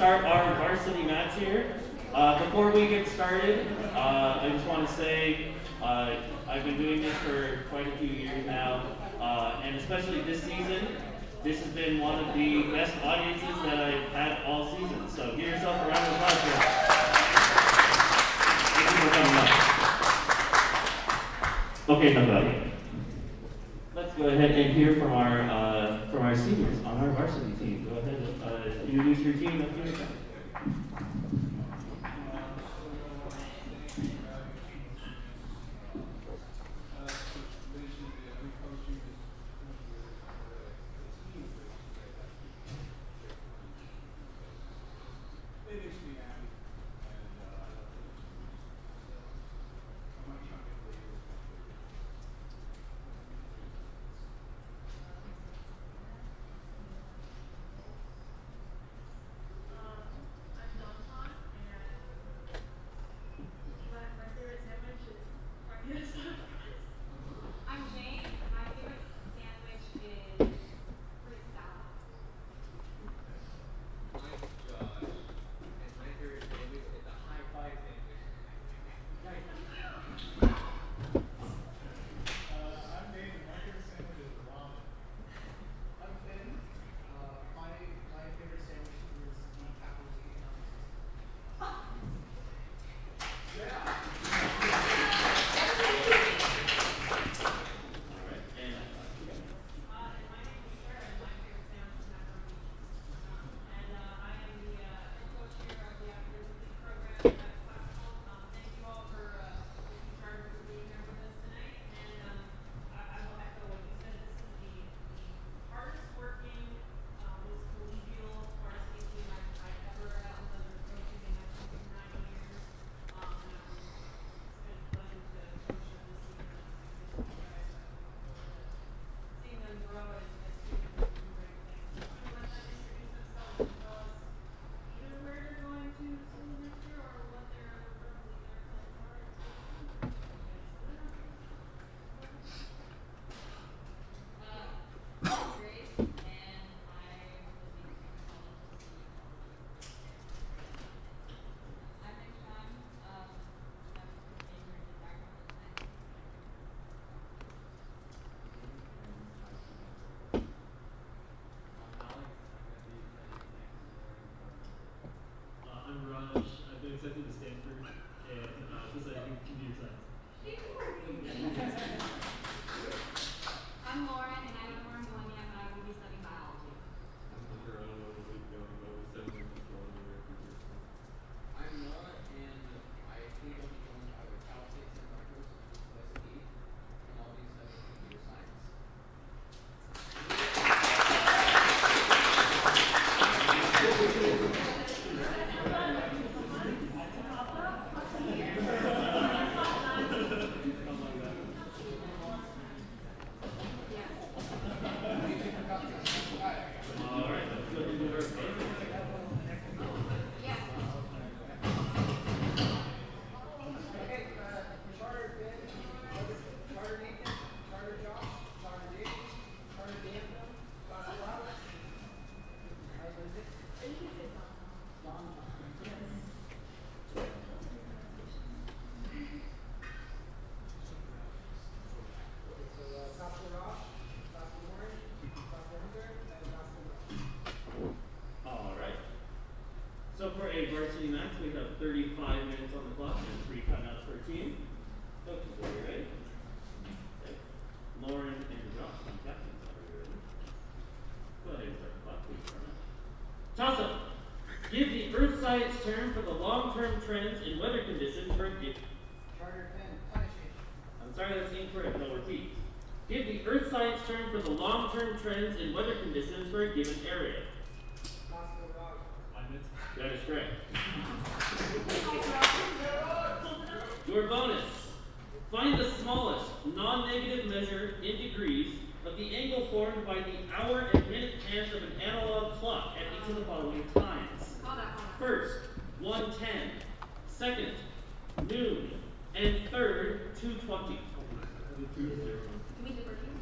start our varsity match here. Before we get started, I just want to say I've been doing this for quite a few years now, and especially this season, this has been one of the best audiences that I've had all season. So give yourself a round of applause for it. Thank you for coming up. Okay, enough about it. Let's go ahead and hear from our seniors on our varsity team. Go ahead and introduce your team up here. Accepted to Stanford and decided to computer science. I'm Lauren, and I don't know where I'm going yet, but I will be studying biology. I'm Hunter. I don't know where we're going, but we're studying I'm Noah, and I think I'll be going to either CAHS, San Marcos, or USD, and I'll be studying computer science. So for a varsity match, we have 35 minutes on the clock and 3 timeouts per team. Coaches, are you ready? Okay. Lauren and Josh, the captains, are you ready? Go ahead and start the clock, please. Toss up. Give the Earth science term for the long-term trends in weather conditions for a given. Charter pen, punishing. I'm sorry, that's incorrect. I'll repeat. Give the Earth science term for the long-term trends in weather conditions for a given area. That is correct. Your bonus. Find the smallest non-negative measure in degrees of the angle formed by the hour and minute hands of an analog clock at each of the following times. First, 1:10. Second, noon. And third, 2:20. Can we do for two?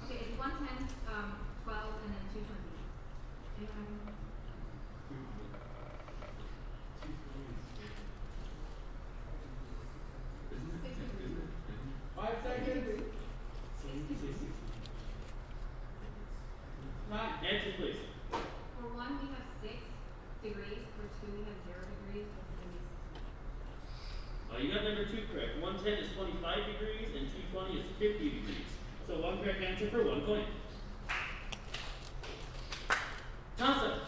Okay, it's 1:10, 12, and then 2:20. Anyone? Five seconds. Time. Answer please. For one, we have 6 degrees. For two, we have 0 degrees. For three, You got number 2 correct. 110 is 25 degrees and 220 is 50 degrees. So one correct answer for 1 point. Toss-up.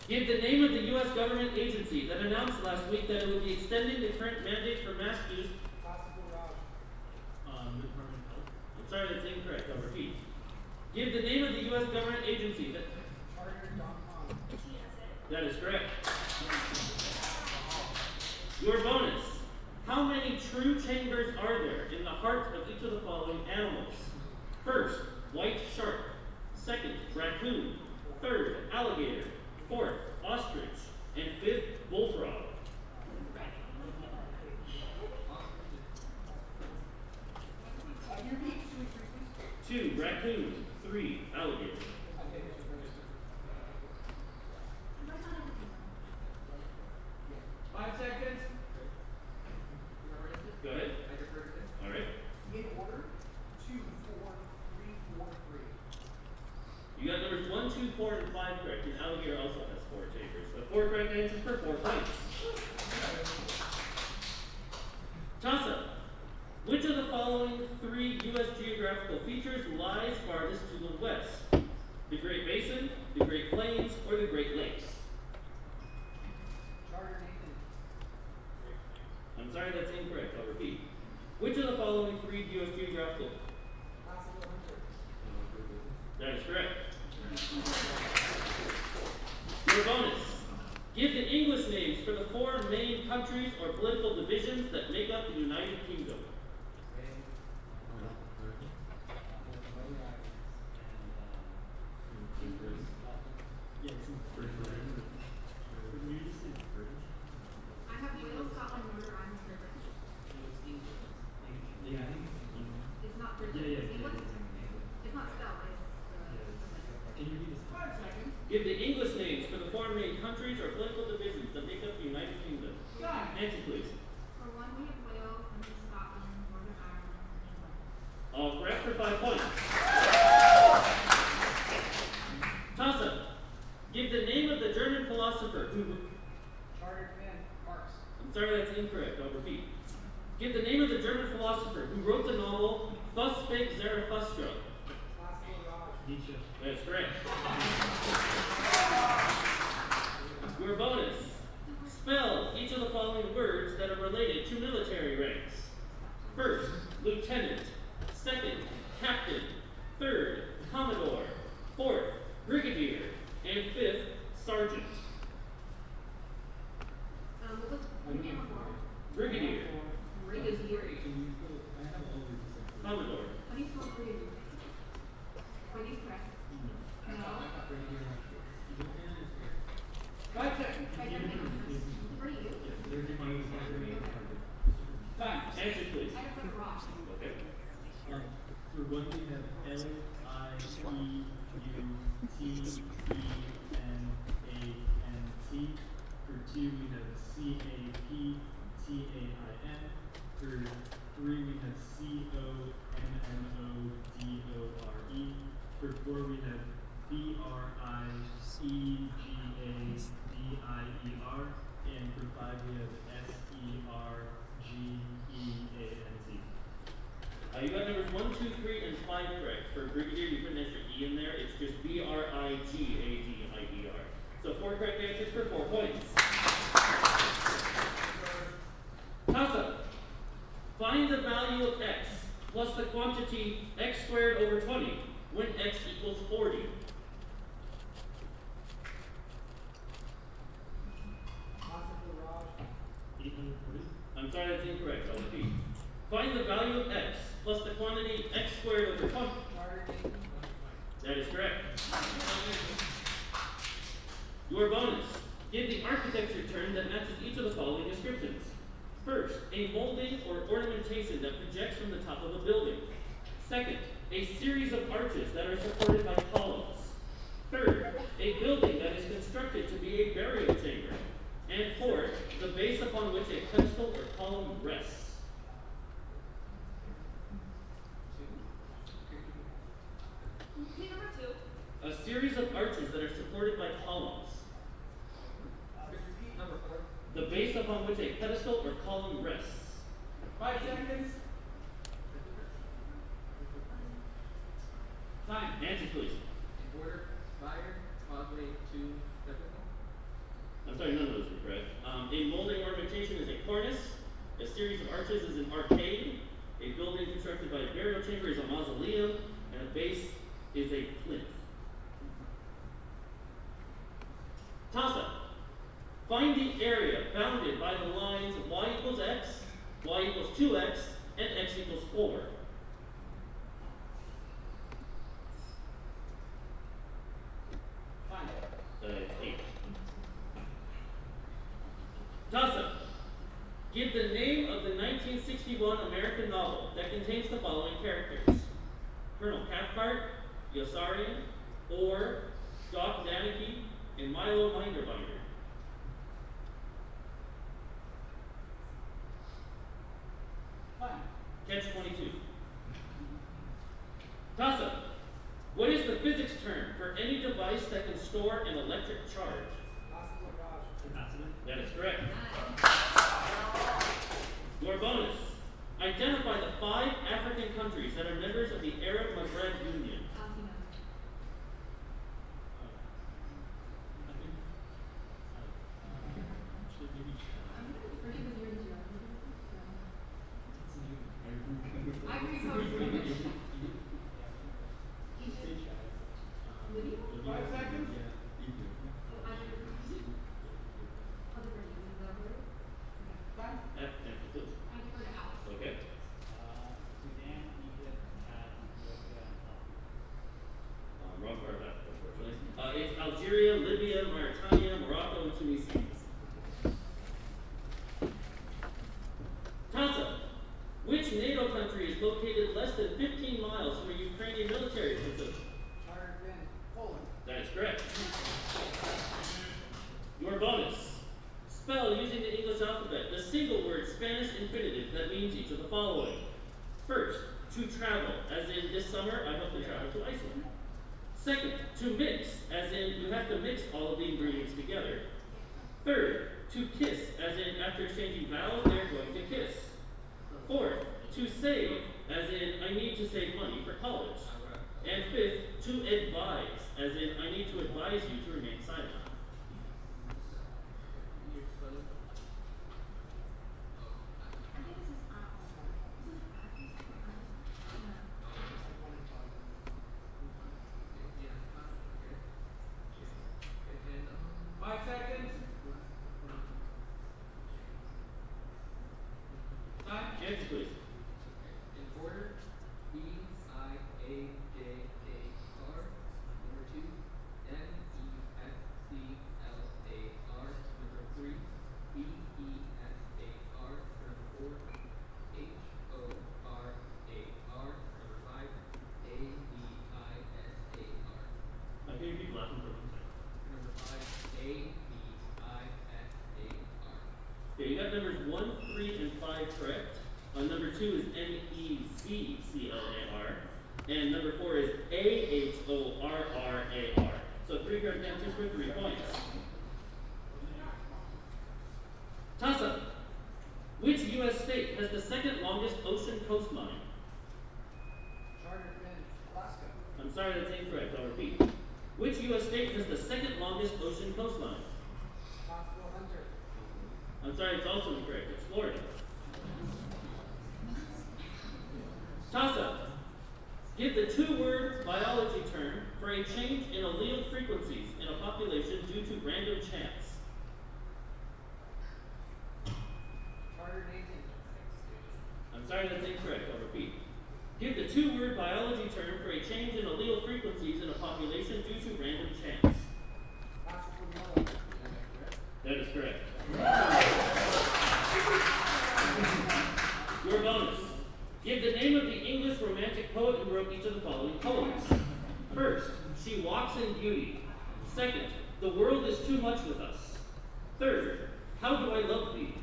Give the name of the U.S. government agency that announced last week that it would be extending the current mandate for mask use. The Department of Health. I'm sorry, that's incorrect. I'll repeat. Give the name of the U.S. government agency that. That is correct. Your bonus. How many true chambers are there in the heart of each of the following animals? First, white shark. Second, raccoon. Third, alligator. Fourth, ostrich. And fifth, bullfrog. 2, raccoon. 3, alligator. Five seconds. Go ahead. All right. In order, 2, 4, 3, 4, 3. You got numbers 1, 2, 4, and 5 correct. And alligator also has 4 chambers. So 4 correct answers for 4 points. Toss-up. Which of the following 3 U.S. geographical features lies farthest to the west? The Great Basin, the Great Plains, or the Great Lakes? Charter Nathan. I'm sorry, that's incorrect. I'll repeat. Which of the following 3 U.S. geographical? Classical Hunter. That is correct. Your bonus. Give the English names for the 4 main countries or political divisions that make up the United Kingdom. I have Wales, Scotland, Northern Ireland, and British. It's not British. It's not spelled. Can you read this? 5 seconds. Give the English names for the 4 main countries or political divisions that make up the United Kingdom. Time. Answer, please. For one, we have Wales, and then Scotland, Northern Ireland, and England. All correct for 5 points. Toss-up. Give the name of the German philosopher who. Charter Command. Marx. I'm sorry, that's incorrect. I'll repeat. Give the name of the German philosopher who wrote the novel Thus Spake Zarathustra. Classical Raj. Nietzsche. That's correct. Your bonus. Spell each of the following words that are related to military ranks. First, lieutenant. Second, captain. Third, commodore. Fourth, brigadier. And fifth, sergeant. What was the name before? Brigadier. Brigadier. Commodore. How do you spell brigadier? Are these correct? No. 5 seconds. I don't think it's for you. Time. Answer, please. I have put rock. Okay. For one, we have L-I-E-U-T-E-N-A-N-T. For 2, we have C-A-P-T-A-I-N. For 3, we have C-O-M-M-O-D-O-R-E. For 4, we have B-R-I-E-G-A-D-I-E-R. And for 5, we have S-E-R-G-E-A-N-T. You got numbers 1, 2, 3, and 5 correct. For brigadier, you put an extra E in there. It's just B-R-I-G-A-D-I-E-R. So 4 correct answers for 4 points. Toss-up. Find the value of x plus the quantity x squared over 20 when x equals 40. Classical Raj. 840. I'm sorry, that's incorrect. I'll repeat. Find the value of x plus the quantity x squared over 20. Charter Nathan. That is correct. Your bonus. Give the architecture term that matches each of the following descriptions. First, a molding or ornamentation that projects from the top of a building. Second, a series of arches that are supported by columns. Third, a building that is constructed to be a barricade Key number 2. A series of arches that are supported by columns. Repeat number 4. The base upon which a pedestal or column rests. 5 seconds. Time. Answer, please. In order, fire, causeway, tube, typical. I'm sorry, none of those were correct. A molding ornamentation is a cornice. A series of arches is an arcade. A building constructed by a burial chamber is a mausoleum. And a base is a plinth. Toss up. Find the area bounded by the lines y equals x, y equals 2x, and x equals 4. Time. 8. Toss up. Give the name of the 1961 American novel that contains the following characters: Colonel Cathcart, Yossarian, or Doc Danicki, and Milo Minderbinder. Time. Catch 22. Toss up. What is the physics term for any device that can store an electric charge? Capacitor. That is correct. Nice. Your bonus. Identify the 5 African countries that are members of the Arab Maghreb Union. Alpina. I think. Actually, maybe. I'm going to forget the year that It's I agree totally. Egypt. Libya? 5 seconds. Yeah, Ethiopia. Time. Answer, please. I defer to Alex. Okay. Sudan, Egypt, Chad, Ethiopia, and Wrong part of that, unfortunately. It's Algeria, Libya, Mauritania, Morocco, and Tunisia. Toss-up. Which NATO country is located less than 15 miles from a Ukrainian military facility? Chartered Finn. Poland. That is correct. Your bonus. Spell using the English alphabet the single word Spanish infinitive that means each of the following. First, to travel, as in this summer I hope to travel to Iceland. Second, to mix, as in you have to mix all of the ingredients together. Third, to kiss, as in after exchanging vows they're going to kiss. Fourth, to save, as in I need to save money for college. And fifth, to advise, as in I need to advise you to remain silent. I think this is Five seconds. Time. Answer, please. In order, E-I-A-J-A-R. Number 2, M-E-S-C-L-A-R. Number 3, B-E-S-A-R. Number 4, H-O-R-A-R. Number 5, A-B-I-S-A-R. I hear you people laughing for 1 second. Number 5, A-B-I-S-A-R. Okay, you got numbers 1, 3, and 5 correct. Number 2 is M-E-Z-C-L-A-R. And number 4 is A-H-O-R-R-A-R. So 3 correct answers for 3 points. Toss up. Which U.S. state has the second longest ocean coastline? Chartered Finn. Alaska. I'm sorry, that's incorrect. I'll repeat. Which U.S. state has the second longest ocean coastline? Possible Hunter. I'm sorry, it's also incorrect. It's Florida. Toss up. Give the 2-word biology term for a change in allele frequencies in a population due to random chance. Chartered Nathan. I'm sorry, that's incorrect. I'll repeat. Give the 2-word biology term for a change in allele frequencies in a population due to random chance. Possible Noah. That is correct. Your bonus. Give the name of the English romantic poet who wrote each of the following poems. First, She Walks in Beauty. Second, The World is Too Much with Us. Third, How Do I Love Thee?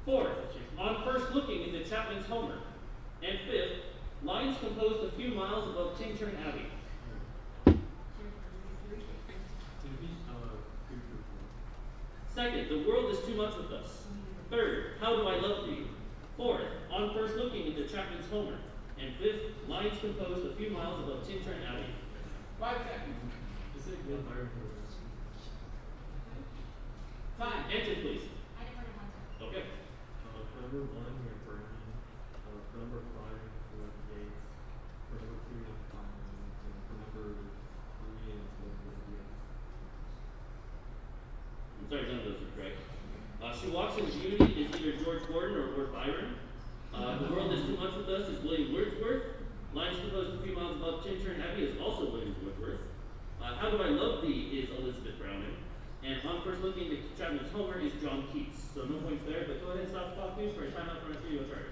Fourth, On First Looking into Chapman's Homer. And fifth, lines composed a few miles above Tintern Abbey. the world is too much with us. Third, how do I love thee? Fourth, on first looking into Chapman's Homer. And fifth, lines composed a few miles above Tintern Abbey. 5 seconds. Is it good fire hose? Time. Answer, please. I didn't learn how to. Okay. Number 1, you're burning. Number 5, you're at the gates. Number 3 is fine. And number 3 is the I'm sorry, none of those are correct. She Walks in Beauty is either George Gordon or Lord Byron. The World is Too Much with Us is William Wordsworth. Lines composed a few miles above Tintern Abbey is also William Wordsworth. How Do I Love Thee is Elizabeth Browning. And On First Looking to Chapman's Homer is John Keats. So no points there, but go ahead and stop the clock, please, for a timeout from our studio chart.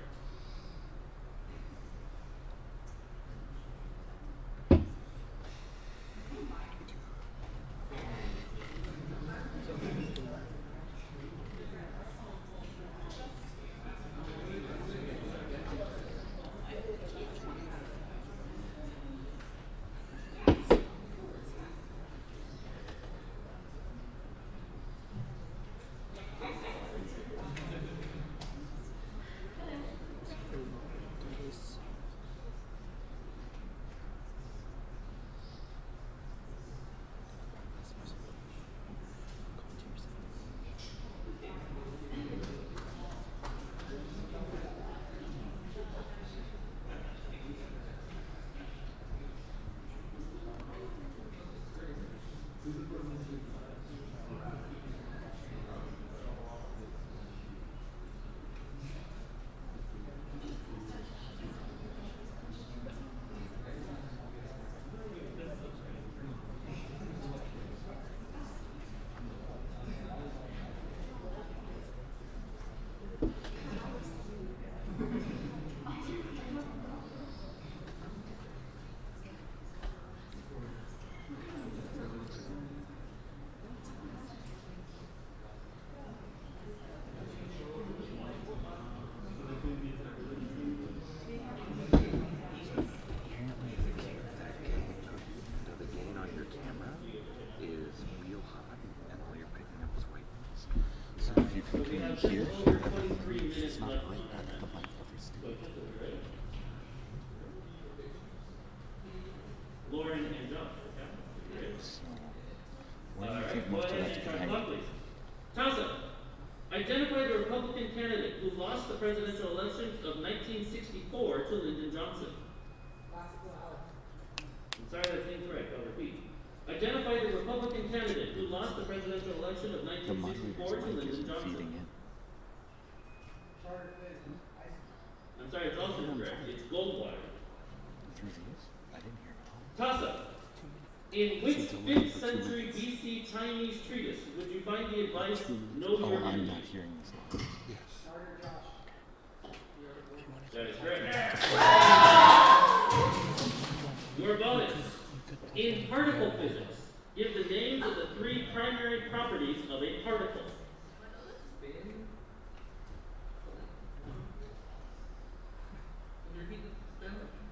Here, it's not right at the mic every step. Lauren and John, okay? So, where do you think most of that's going to hang? Townsend, identify the Republican candidate who lost the presidential elections of 1964 to Lyndon Johnson. I'm sorry, that's incorrect. I'll repeat. Identify the Republican candidate who lost the presidential election of 1964 to Lyndon Johnson. I'm sorry, it's also incorrect. It's Goldwater. Through these? I didn't hear it. Toss up. In which 5th century BC Chinese treatise would you find the advice, know your enemy? I'm not hearing this. Yes. That is correct. Your bonus. In particle physics, give the names of the 3 primary properties of a particle.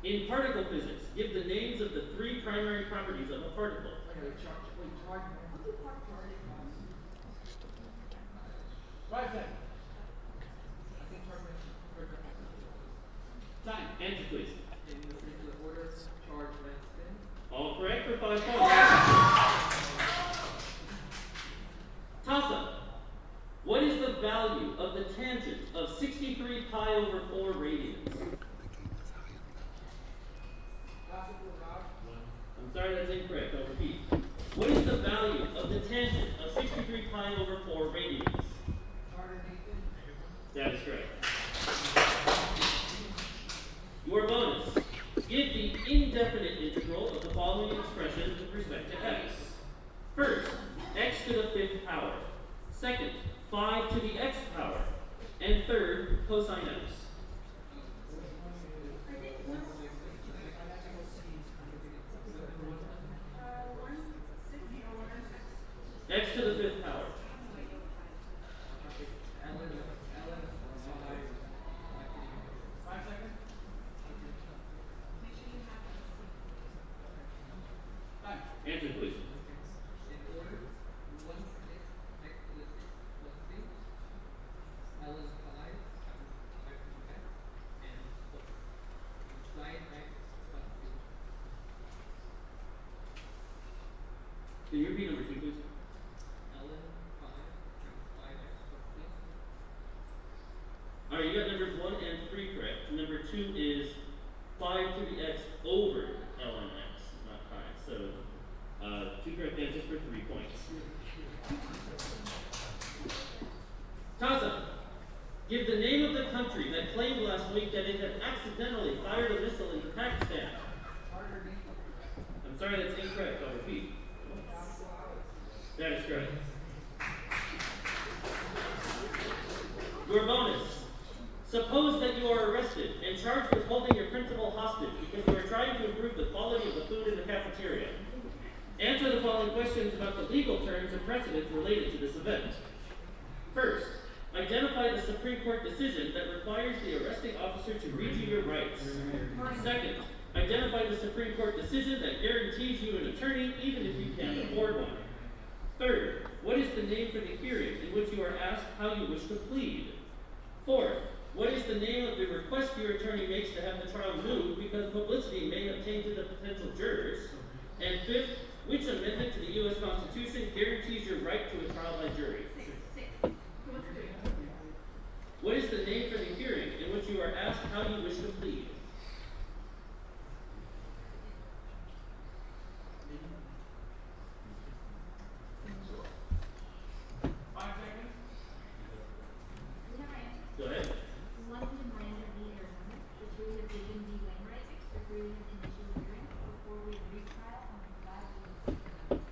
In particle physics, give the names of the 3 primary properties of a particle. 5 seconds. Time. Answer, please. In the particular order, charge, length, spin. All correct for 5 points. Toss up. What is the value of the tangent of 63 pi over 4 radians? I'm sorry, that's incorrect. I'll repeat. What is the value of the tangent of 63 pi over 4 radians? That is correct. Your bonus. Give the indefinite integral of the following expression with respect to x. First, x to the 5th power. Second, 5 to the x power. And third, cosine x. X to the 5th power. Answer, please. Can you repeat number 2, please? ln 5x plus 6. Alright, you got numbers 1 and 3 correct. Number 2 is 5 to the x over ln x, not pi. So, 2 correct answers for 3 points. Taza, give the name of the country that claimed last week that it had accidentally fired a missile into Pakistan. I'm sorry, that's incorrect. I'll repeat. That is correct. Your bonus. Suppose that you are arrested and charged with holding your principal hostage because you are trying to improve the quality of the food in the cafeteria. Answer the following questions about the legal terms and precedents related to this event. First, identify the Supreme Court decision that requires the arresting officer to read you your rights. Second, identify the Supreme Court decision that guarantees you an attorney even if you can't afford one. Third, what is the name for the hearing in which you are asked how you wish to plead? Fourth, what is the name of the request your attorney makes to have the trial moved because publicity may have tainted the potential jurors? And fifth, which amendment to the U.S. Constitution guarantees your right to a trial by jury? What is the name for the hearing in which you are asked how you wish to plead? We have our answers. Go ahead. 1 we have Miranda v. Arizona. For 2 we have Vivian v. Wainwright. For 3 we have initial hearing. For 4 we have retrial. And for 5 we have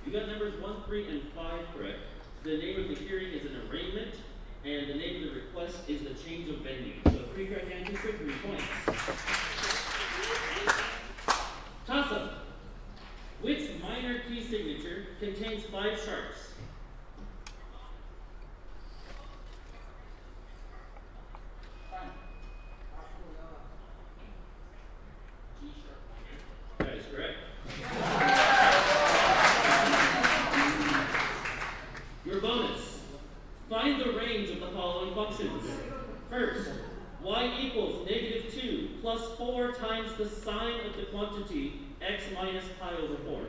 You got numbers 1, 3, and 5 correct. The name of the hearing is an arraignment, and the name of the request is the change of venue. So 3 correct answers for 3 points. Toss-up. Which minor key signature contains 5 sharps? G sharp. That is correct. Your bonus. Find the range of the following functions. First, y equals -2 plus 4 times the sign of the quantity x minus pi over 4.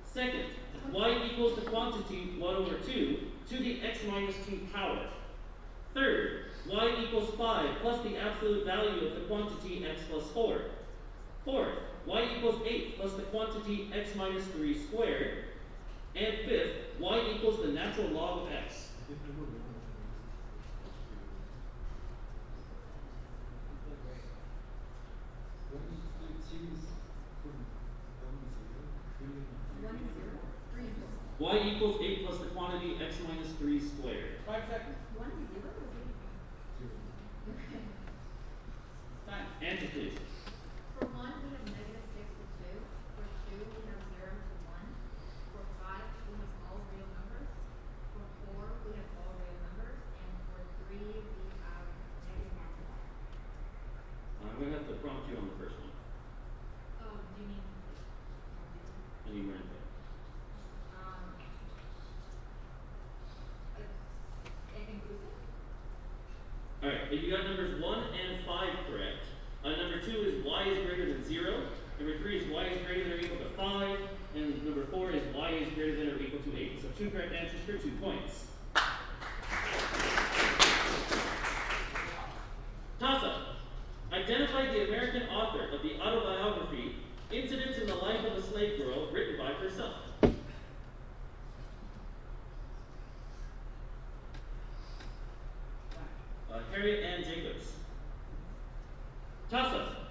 Second, y equals the quantity 1 over 2 to the x minus 2 power. Third, y equals 5 plus the absolute value of the quantity x plus 4. Fourth, y equals 8 plus the quantity x minus 3 squared. And fifth, y equals the natural log of x. Y equals 8 plus the quantity x minus 3 squared. 5 seconds. 1 and 0 or 0? Time. Answer please. For 1 we have -6 to 2. For 2 we have 0 to 1. For 5 we have all real numbers. For 4 we have all real numbers. And for 3 we have negative 1 to 1. I'm going to have to prompt you on the first one. Oh, do you mean? I need more info. Inclusive? Alright, you got numbers 1 and 5 correct. Number 2 is y is greater than 0. Number 3 is y is greater than or equal to 5. And number 4 is y is greater than or equal to 8. So 2 correct answers for 2 points. Toss-up. Identify the American author of the autobiography Incidents in the Life of a Slave Girl, written by herself. Harriet Ann Jacobs. Toss-up.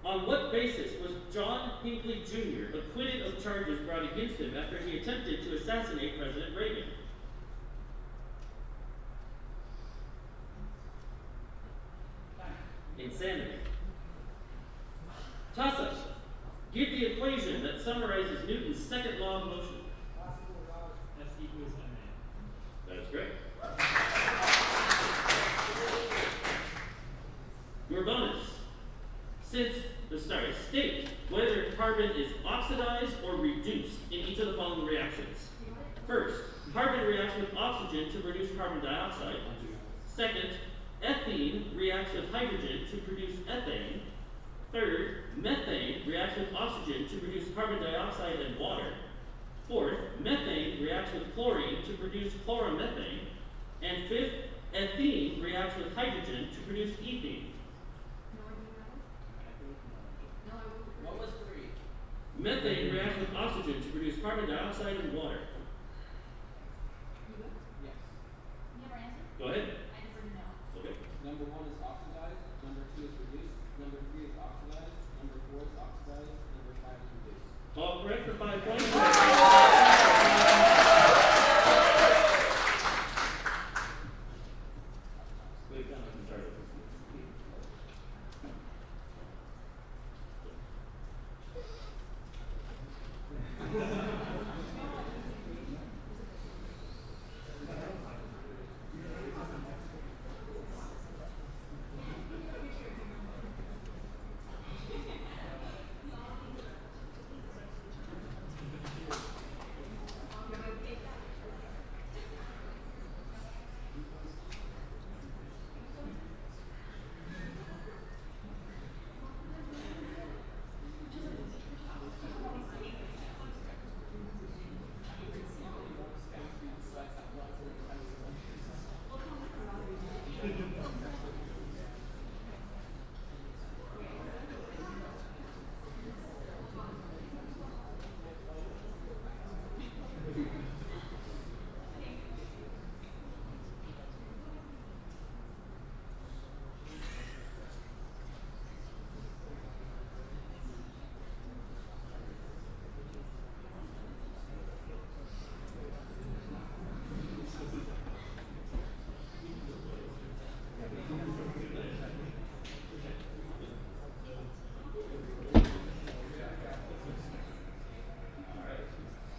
On what basis was John Hinckley Jr. acquitted of charges brought against him after he attempted to assassinate President Reagan? Insanity. Toss-up. Give the equation that summarizes Newton's second law of motion. S equals ma. That is correct. Your bonus. State whether carbon is oxidized or reduced in each of the following reactions. First, carbon reacts with oxygen to produce carbon dioxide. Second, ethene reacts with hydrogen to produce ethane. Third, methane reacts with oxygen to produce carbon dioxide and water. Fourth, methane reacts with chlorine to produce chloromethane. And fifth, ethene reacts with hydrogen to produce ethene. Nor do you have it? I think No, I will. What was 3? Methane reacts with oxygen to produce carbon dioxide and water. You good? Yes. You have our answer? Go ahead. I defer to no. Okay. Number 1 is oxidized. Number 2 is reduced. Number 3 is oxidized. Number 4 is oxidized. Number 5 is reduced. All correct for 5 points. Wait, now I can start it.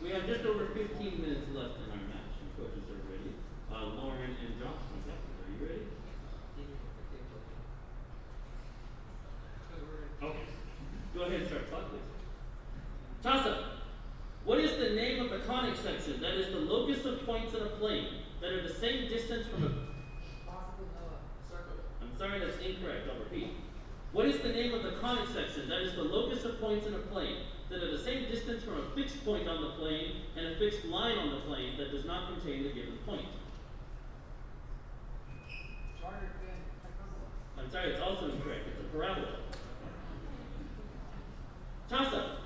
We have just over 15 minutes left in our match. The coaches are ready. Lauren and Josh, are you ready? Okay. Go ahead and start clock, please. Toss up. What is the name of the conic section that is the locus of points in a plane that are the same distance from a... Circle. I'm sorry, that's incorrect. I'll repeat. What is the name of the conic section that is the locus of points in a plane that are the same distance from a fixed point on the plane and a fixed line on the plane that does not contain the given point? I'm sorry, it's also incorrect. It's a parabola. Toss up.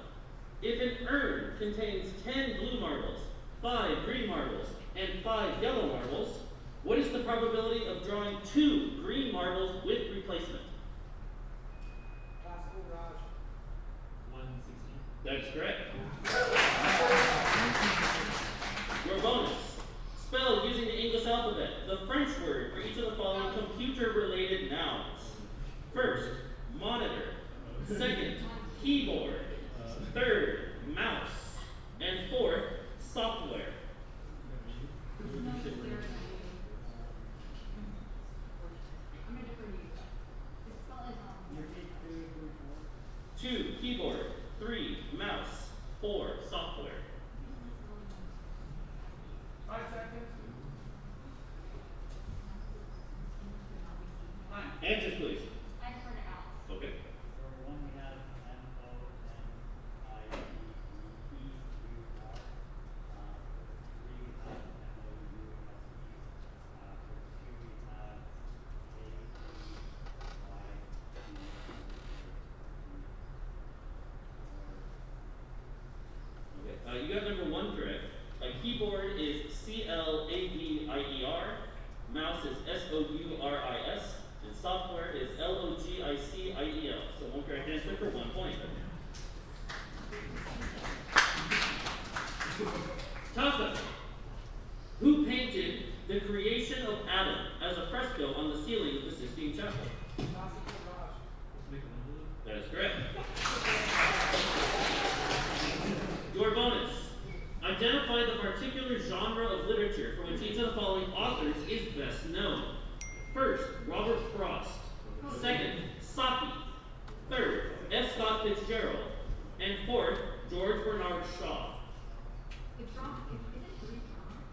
If an urn contains 10 blue marbles, 5 green marbles, and 5 yellow marbles, what is the probability of drawing 2 green marbles with replacement? 160. That is correct. Your bonus. Spell using the English alphabet the French word for each of the following computer-related nouns. First, monitor. Second, keyboard. Third, mouse. And fourth, software. No, it's clear. I'm gonna defer to you. Just spell it, 2, keyboard. 3, mouse. 4, software. 5 seconds. Answers, please. I defer to Alex. Okay. For 1 we have MONIEUR. 3 we have MOUSE. For 2 we have Okay. You got number 1 correct. Keyboard is CLADIER. Mouse is SOURIS. And software is LOGICIEL. So 1 correct answer for 1 point. Toss-up. Who painted the creation of Adam as a fresco on the ceiling of the Sistine Chapel? Let's make an envelope. That is correct. Your bonus. Identify the particular genre of literature for which each of the following authors is best known. First, Robert Frost. Second, Saki. Third, F. Scott Fitzgerald. And fourth, George Bernard Shaw. It's wrong. Is it 3 wrong?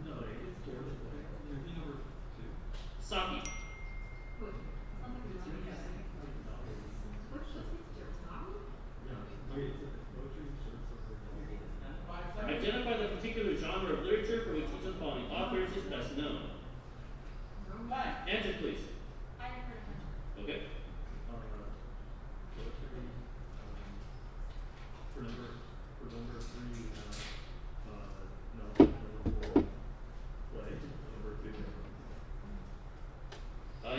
No, it's 4. There's the number 2. Saki. Good. Something we do. What's the picture? Tommy? Yeah. Wait, it's a poetry, short story, novel. which of the following authors is best known? Fine. Answer, please. I never heard of him. Okay. Poetry, for number three, we have, no, number four, play, number two.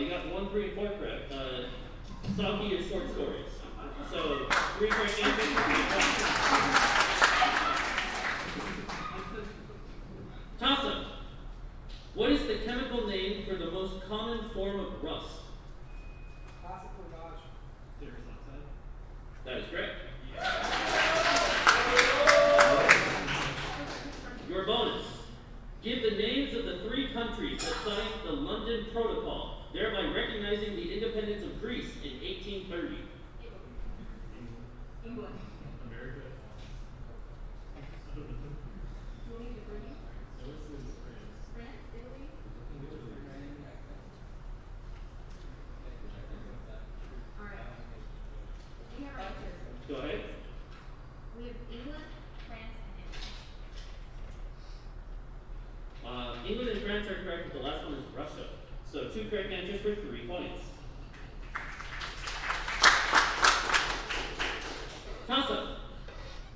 You got 1, 3, and 4 correct. Saki is short stories. So 3 correct answers. 3 points. Toss-up. What is the chemical name for the most common form of rust? Classical Dodge. Serious outside? That is correct. Your bonus. Give the names of the 3 countries that signed the London Protocol, thereby recognizing the independence of Greece in 1830. England. America? We'll need to bring you. I would say it's France. France, Italy. All right. We have our answers. Go ahead. We have England, France, and Italy. England and France are correct, but the last one is Russia. So 2 correct answers for 3 points. Toss-up.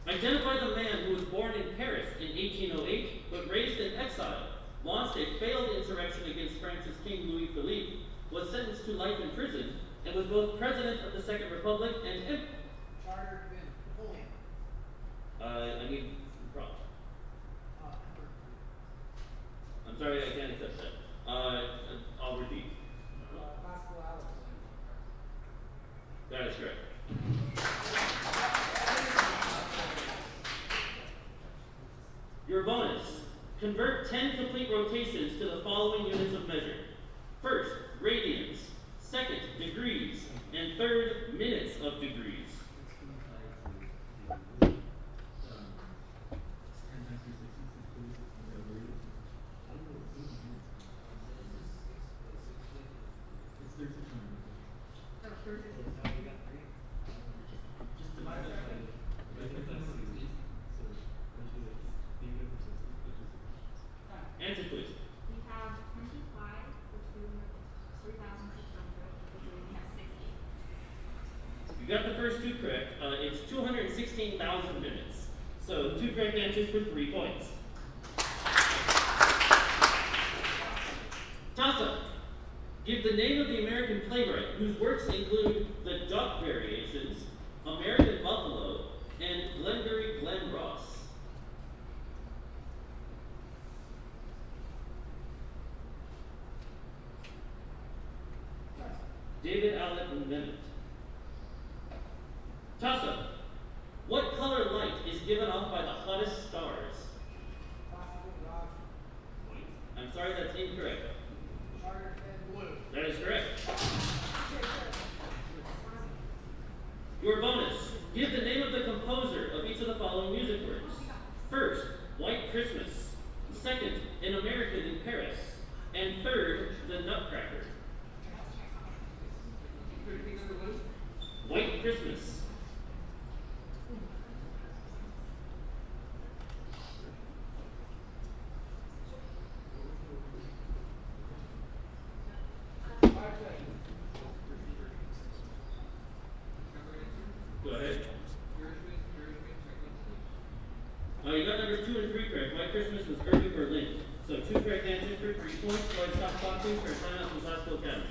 Identify the man who was born in Paris in 1808, but raised in exile, launched a failed insurrection against France's King Louis Philippe, was sentenced to life in prison, and was both president of the Second Republic and Charter Twin. Napoleon. I need some props. I'm sorry, I can't accept that. I'll repeat. Classical Alex. That is correct. Your bonus. Convert 10 complete rotations to the following units of measure. First, radians. Second, degrees. And third, minutes of degrees. Oh, first is Now we got 3. Just divide that by, Answer, please. we have 25, which we have 3,600, which we have 60. You got the first 2 correct. It's 216,000 minutes. So 2 correct answers for 3 points. Toss-up. Give the name of the American playwright whose works include The Duck Variations, American Buffalo, and Glengarry Glen Ross. David Allen Bennett. Toss-up. What color light is given off by the hottest stars? Classical Dodge. I'm sorry, that's incorrect. Charter Twin. Blue. That is correct. Your bonus. Give the name of the composer of each of the following music works. First, White Christmas. Second, An American in Paris. And third, The Nutcracker. White Christmas. Go ahead. You got numbers 2 and 3 correct. White Christmas was Irving Berlin. So 2 correct answers for 3 points. Go ahead, stop clocking for a timeout from Glasgow Academy.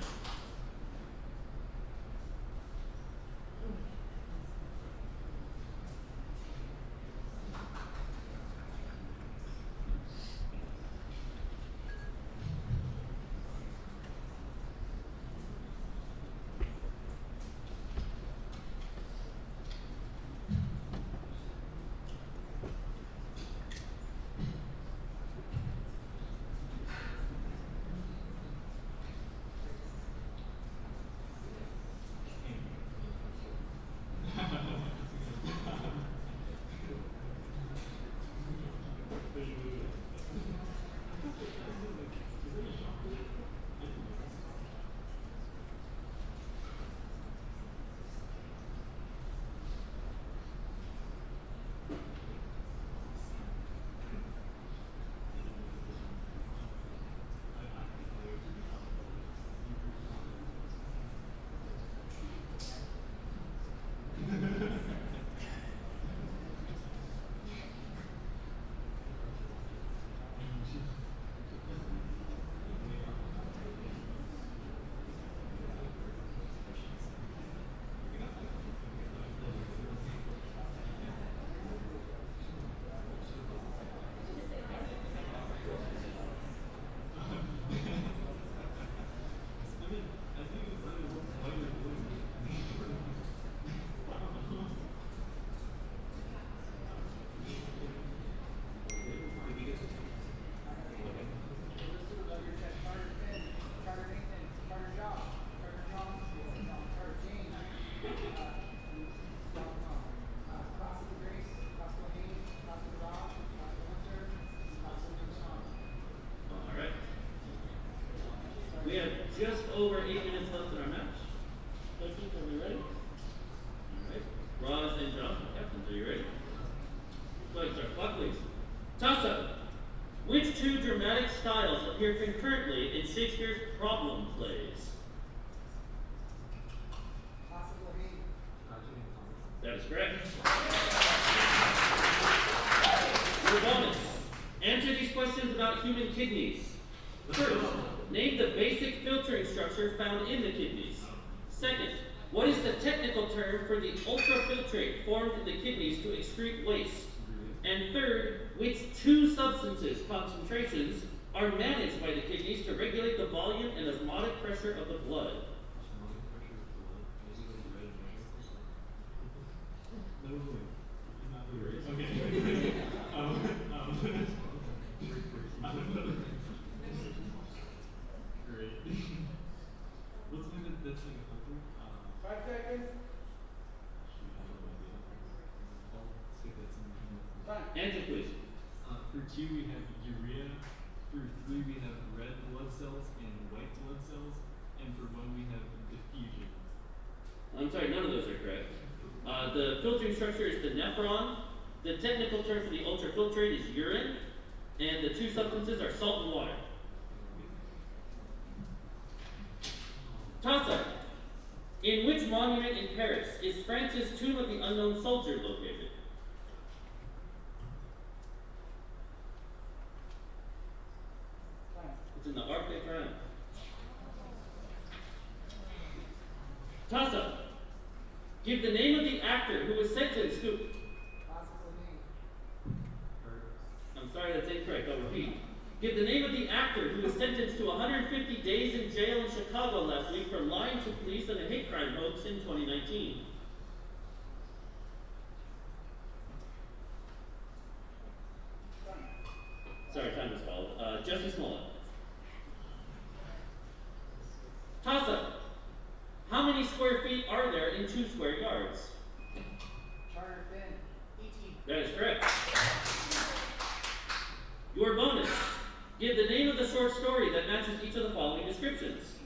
Toss-up. Which two dramatic styles appear concurrently in Shakespeare's problem plays? Possible hate. Tragedy and comedy. That is correct. Your bonus. Answer these questions about human kidneys. First, name the basic filtering structure found in the kidneys. Second, what is the technical term for the ultrafiltrate formed in the kidneys to excrete waste? And third, which two substances concentrations are managed by the kidneys to regulate the volume and osmotic pressure of the blood? Osmotic pressure of blood. Maybe like red and yellow. No, it's not the race. Okay. I don't know. Great. What's the name that's in the filter? 5 seconds. Shoot, I have no idea. I'll say that's in the Time. Answer please. For 2 we have urea. For 3 we have red blood cells and white blood cells. And for 1 we have diffusion. I'm sorry, none of those are correct. The filtering structure is the nephron. The technical term for the ultrafiltrate is urine. And the two substances are salt and water. Toss-up. In which monument in Paris is France's Tomb of the Unknown Soldier located? Time. It's in the Arc de Triomphe. Toss-up. Give the name of the actor who was sentenced to... Possible hate. I'm sorry, that's incorrect. I'll repeat. Give the name of the actor who was sentenced to 150 days in jail in Chicago last week for lying to police on a hate crime hoax in 2019. Time. Sorry, time is called. Jesse Smollett. Toss-up. How many square feet are there in 2 square yards? Charter Finn. 18. That is correct. Your bonus. Give the name of the short story that matches each of the following descriptions.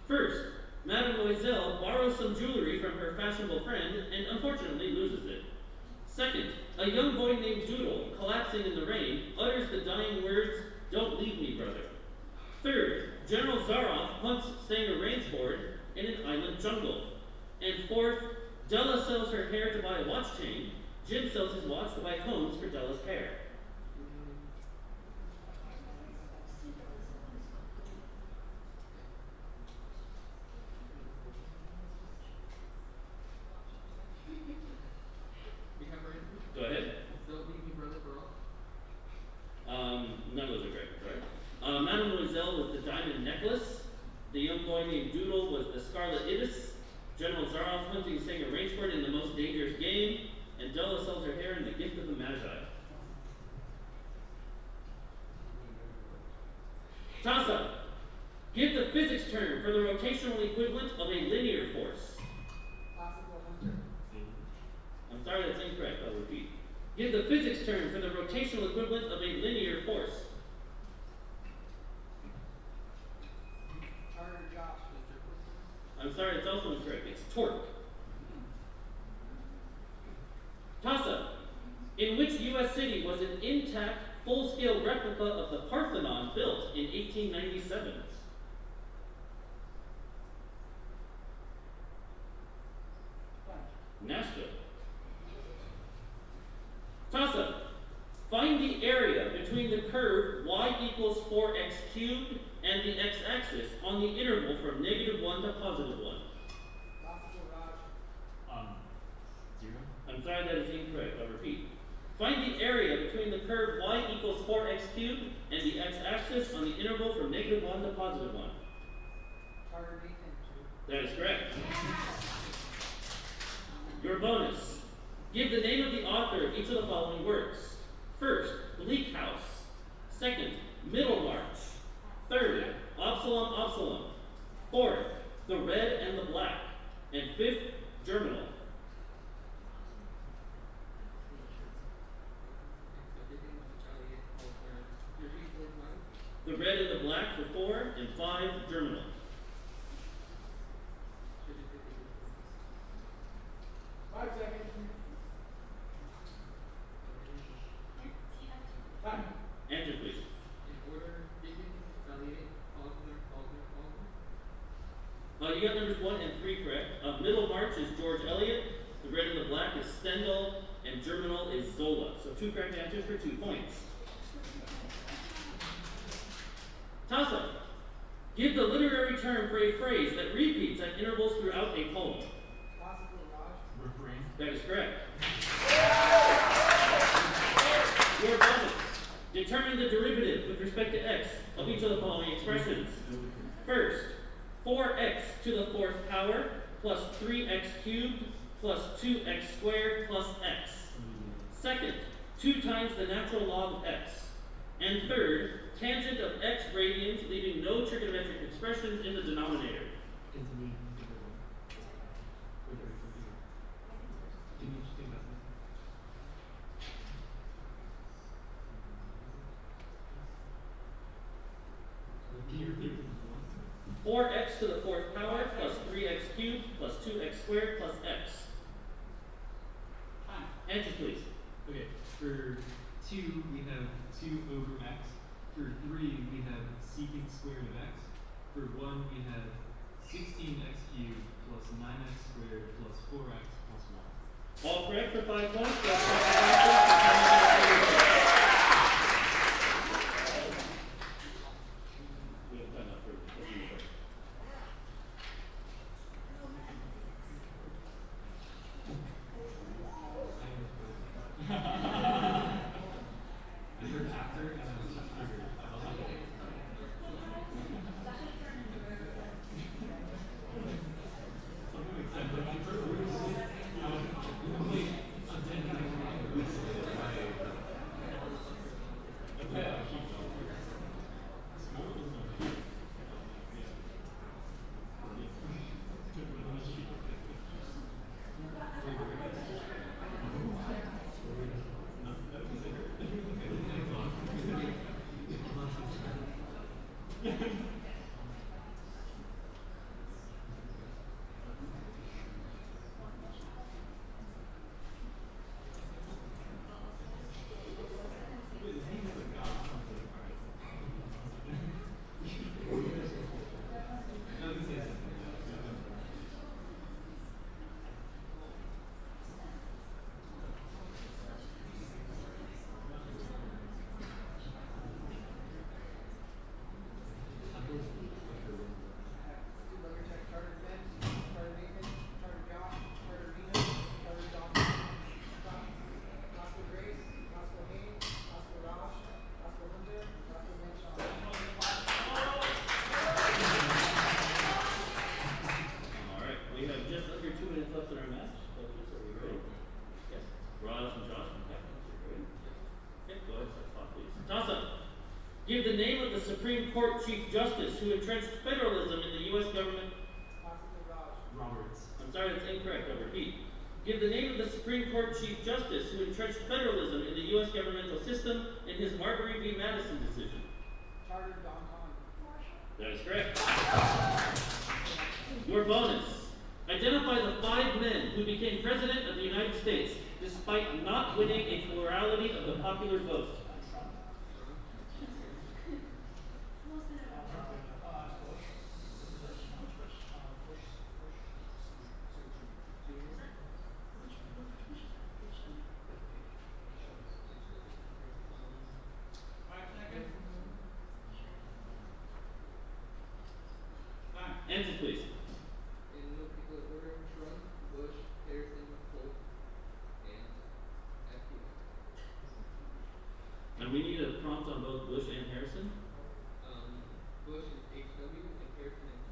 First, Mademoiselle borrows some jewelry from her fashionable friend and unfortunately loses it. Second, a young boy named Doodle, collapsing in the rain, utters the dying words, "Don't leave me, brother." Third, General Zaroff hunts Sanger Rainsford in an island jungle. And fourth, Della sells her hair to buy a watch chain. Jim sells his watch to buy combs for Della's hair. Go ahead. Don't leave me, brother, for all. None of those are correct. Sorry. Mademoiselle was the diamond necklace. The young boy named Doodle was the scarlet ibis. General Zaroff hunting Sanger Rainsford in the most dangerous game. And Della sells her hair in the gift of the Magi. Toss-up. Give the physics term for the rotational equivalent of a linear force. Possible hunter. I'm sorry, that's incorrect. I'll repeat. Give the physics term for the rotational equivalent of a linear force. Charter Josh. I'm sorry, it's also incorrect. It's torque. Toss-up. In which U.S. city was an intact, full-scale replica of the Parthenon built in 1897? Time. Nashville. Toss-up. Find the area between the curve y equals 4x cubed and the x-axis on the interval from -1 to +1. Possible Raj. 0. I'm sorry, that is incorrect. I'll repeat. Find the area between the curve y equals 4x cubed and the x-axis on the interval from -1 to +1. Charter Nathan. That is correct. Your bonus. Give the name of the author of each of the following works. First, Bleak House. Second, Middlemarch. Third, Absalom, Absalom. Fourth, The Red and the Black. And fifth, Germinal. The Red and the Black for 4, and 5, Germinal. Five seconds. Time. numbers 1 and 3 correct. Middlemarch is George Eliot. The red and the black is Stendhal, and Germinal is Zola. So 2 correct answers for 2 points. Toss-up. Give the literary term for a phrase that repeats at intervals throughout a poem. Refrain. That is correct. Your bonus. Determine the derivative with respect to x of each of the following expressions. First, 4x to the 4th power plus 3x cubed plus 2x squared plus x. Second, 2 times the natural log of x. And third, tangent of x radians, leaving no trigonometric expressions in the denominator. Can you repeat? 4x to the 4th power plus 3x cubed plus 2x squared plus x. Answers, please. Okay, for 2 we have 2 over x. For 3 we have secant squared of x. For 1 we have 16x cubed plus 9x squared plus 4x plus 1. All correct for 5 points. We have time for a few more. I heard after and I was just triggered. Something excited. Give the name of the Supreme Court Chief Justice who entrenched federalism in the U.S. government. Roberts. I'm sorry, that's incorrect. I'll repeat. Give the name of the Supreme Court Chief Justice who entrenched federalism in the U.S. governmental system in his Marbury v. Madison decision. That is correct. Your bonus. Identify the 5 men who became President of the United States despite not winning a plurality of the popular vote. Answer, please. In no particular order: Trump, Bush, Harrison, Polk, and FDR. And we need a prompt on both Bush and Harrison. Bush is HW and Harrison is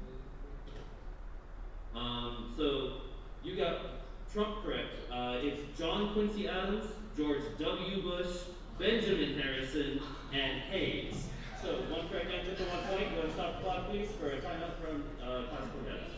William. So you got Trump correct. It's John Quincy Adams, George W. Bush, Benjamin Harrison, and Hayes. So 1 correct answer for 1 point. Go and stop the clock, please, for a timeout from Classical Heads.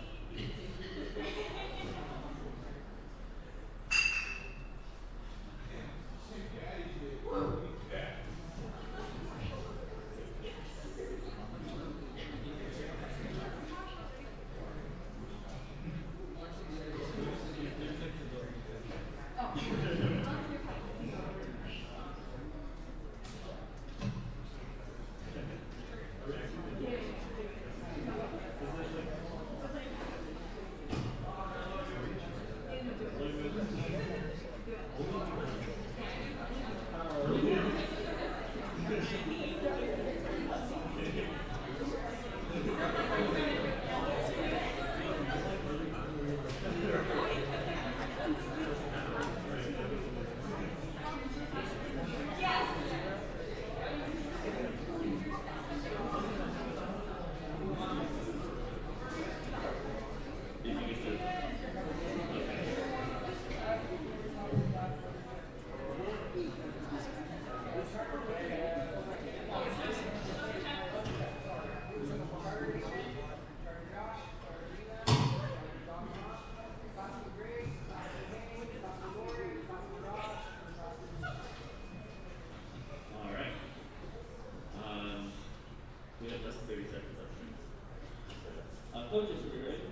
coaches are you ready?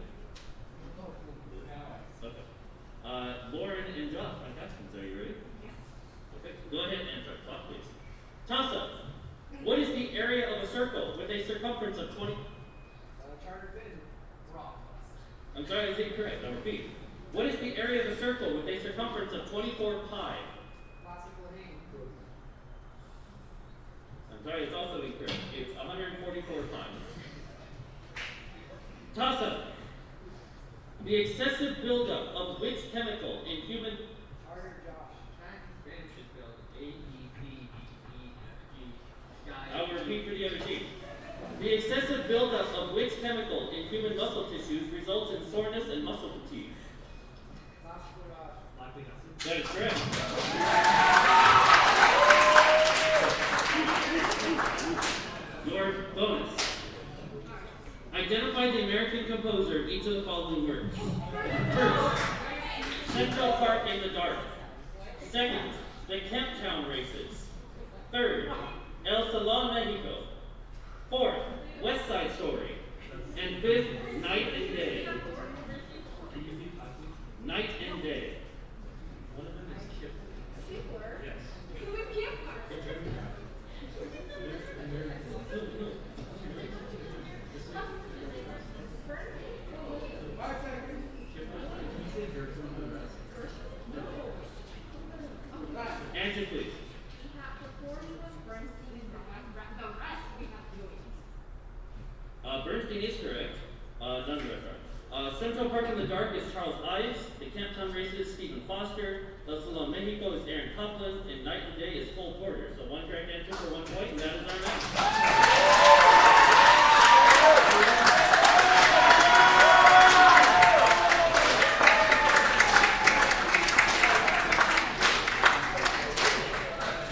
Okay. Lauren and Josh, my captains, are you ready? Okay, go ahead and start clock, please. Toss up. What is the area of a circle with a circumference of 20? Charter fin, wrong. I'm sorry, that's incorrect. I'll repeat. What is the area of a circle with a circumference of 24 pi? Classical name. I'm sorry, it's also incorrect. It's 144 pi. Toss up. The excessive buildup of which chemical in human... Charter Josh. Spanish is spelled A-E-P-E-E-F-G. I'll repeat for the other team. The excessive buildup of which chemical in human muscle tissues results in soreness and muscle fatigue? Classical Josh. Lactic acid. That is correct. Your bonus. Identify the American composer of each of the following works. First, Central Park in the Dark. Second, the Kemp Town Races. Third, El Salon Mexico. Fourth, West Side Story. And fifth, Night and Day. Can you repeat that, please? Night and Day. One of them is Kip. Kipler. Yes. Who is Kipler? Answer, please. We have the 40 was Bernstein and the rest we have Louis. Bernstein is correct. None of the rest are. Central Park in the Dark is Charles Ives. The Camp Town Races, Stephen Foster. El Salon Mexico is Aaron Copland. And Night and Day is Cole Porter. So one correct answer for 1 point, and